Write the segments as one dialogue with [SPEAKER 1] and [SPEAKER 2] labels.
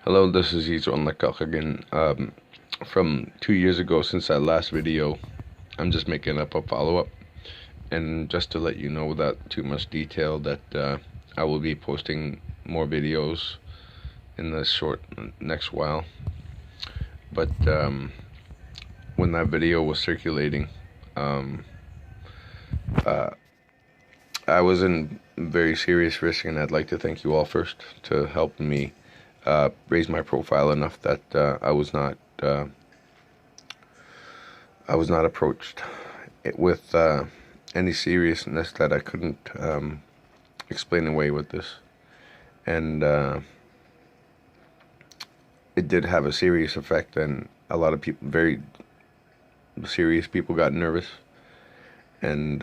[SPEAKER 1] Hello, this is Yizron Lakak again. From 2 years ago, since that last video, I'm just making up a follow-up. And just to let you know without too much detail that I will be posting more videos in the short next while. But when that video was circulating, um, uh, I was in very serious risk, and I'd like to thank you all first to help me raise my profile enough that I was not approached with any seriousness that I couldn't explain away with this. And it did have a serious effect, and a lot of people, very serious people, got nervous, and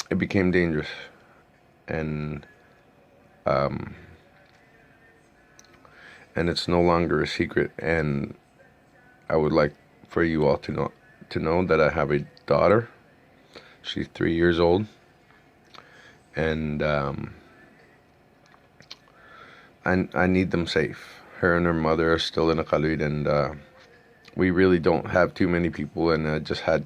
[SPEAKER 1] it became dangerous. And um, and it's no longer a secret. And I would like for you all to know that I have a daughter. She's 3 years old, and I need them safe. Her and her mother are still in Iqaluit, and we really don't have too many people, and I just had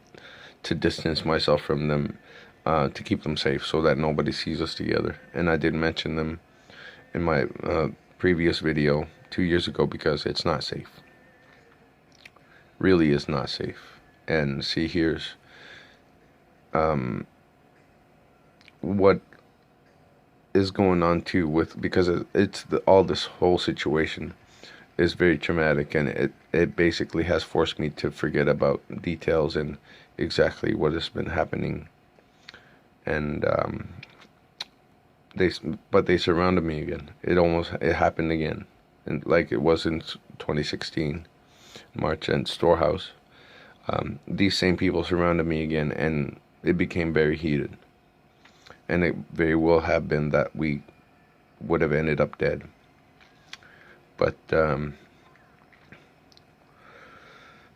[SPEAKER 1] to distance myself from them to keep them safe so that nobody sees us together. And I did mention them in my previous video 2 years ago because it's not safe. Really is not safe. And see, here's what is going on too, with because it's all this whole situation is very traumatic, and it basically has forced me to forget about details and exactly what has been happening. And they surrounded me again. It happened again, and like it was in 2016 March and Storehouse. These same people surrounded me again, and it became very heated. And it very well have been that we would have ended up dead. But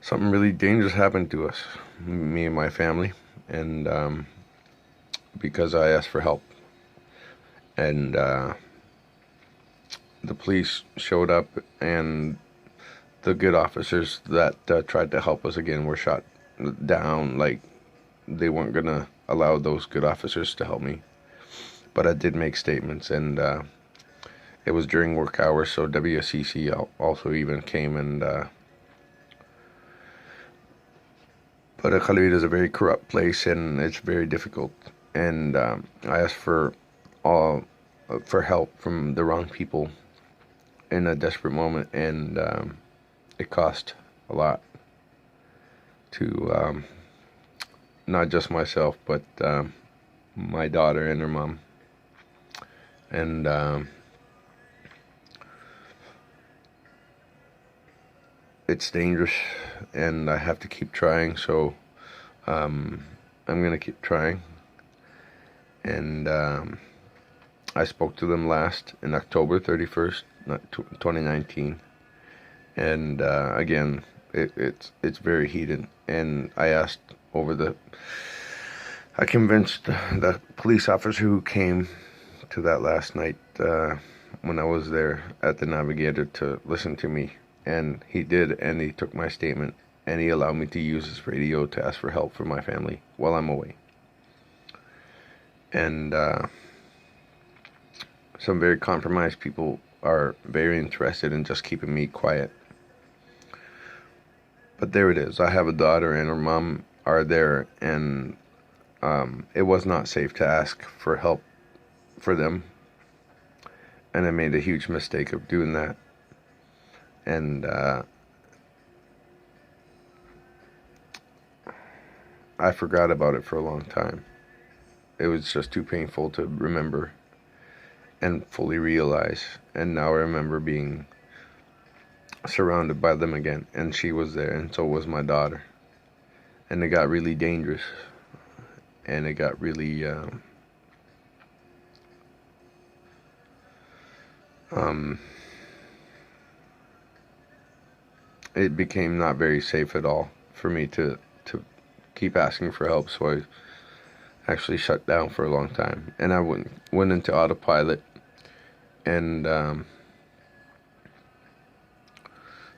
[SPEAKER 1] something really dangerous happened to us, me and my family, and because I asked for help. And the police showed up, and the good officers that tried to help us again were shot down. Like, they weren't gonna allow those good officers to help me. But I did make statements, and it was during work hours, so WSCC also even came. And but Iqaluit is a very corrupt place, and it's very difficult. And I asked for help from the wrong people in a desperate moment, and it cost a lot to not just myself, but my daughter and her mom. And it's dangerous, and I have to keep trying. So I'm gonna keep trying. And I spoke to them last in October 31st, 2019. And again, it's very heated. And I convinced the police officer who came to that last night when I was there at the Navigator to listen to me. And he did, and he took my statement, and he allowed me to use his radio to ask for help for my family while I'm away. And some very compromised people are very interested in just keeping me quiet. But there it is. I have a daughter, and her mom are there, and it was not safe to ask for help for them. And I made a huge mistake of doing that. And I forgot about it for a long time. It was just too painful to remember and fully realize. And now I remember being surrounded by them again, and she was there, and so was my daughter. And it got really dangerous, and it got really it became not very safe at all for me to keep asking for help. So I actually shut down for a long time, and I went into autopilot. And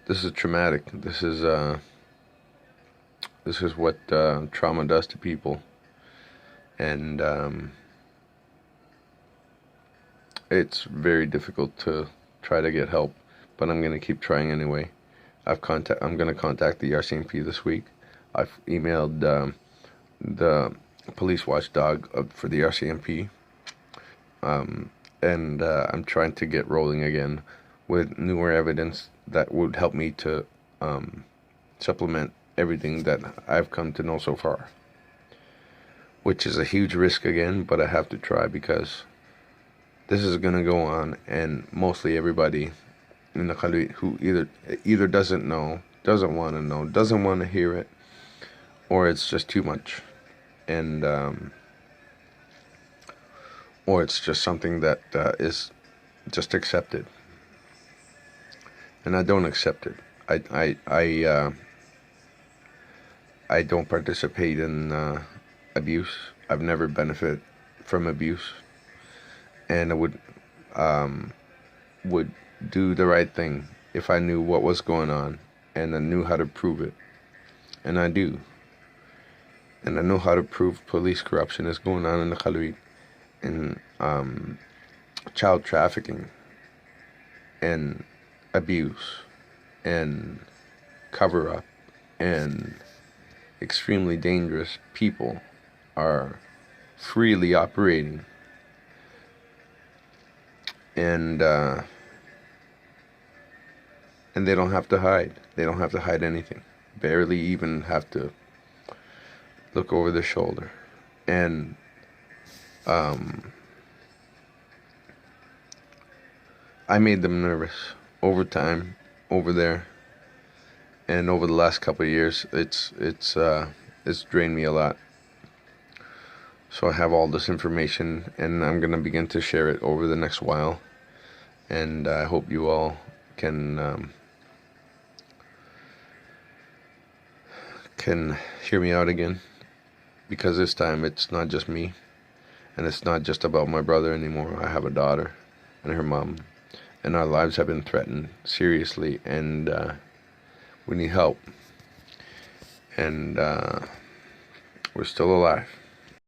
[SPEAKER 1] this is traumatic. This is what trauma does to people, and it's very difficult to try to get help, but I'm gonna keep trying anyway. I'm gonna contact the RCMP this week. I've emailed the police watchdog for the RCMP, and I'm trying to get rolling again with newer evidence that would help me to supplement everything that I've come to know so far, which is a huge risk again, but I have to try because this is going to go on, and mostly everybody in the country who either doesn't know, doesn't want to know, doesn't want to hear it, or it's just too much, and or it's just something that is just accepted, and I don't accept it. I don't participate in abuse. I've never benefited from abuse, and I would do the right thing if I knew what was going on and I knew how to prove it, and I do. And I know how to prove police corruption is going on in the Khalid, and child trafficking, and abuse, and cover up, and extremely dangerous people are freely operating, and they don't have to hide. They don't have to hide anything. Barely even have to look over their shoulder. And I made them nervous over time, over there, and over the last couple of years. It's drained me a lot. So I have all this information, and I'm gonna begin to share it over the next while. And I hope you all can hear me out again, because this time it's not just me, and it's not just about my brother anymore. I have a daughter and her mom, and our lives have been threatened seriously, and we need help, and we're still alive.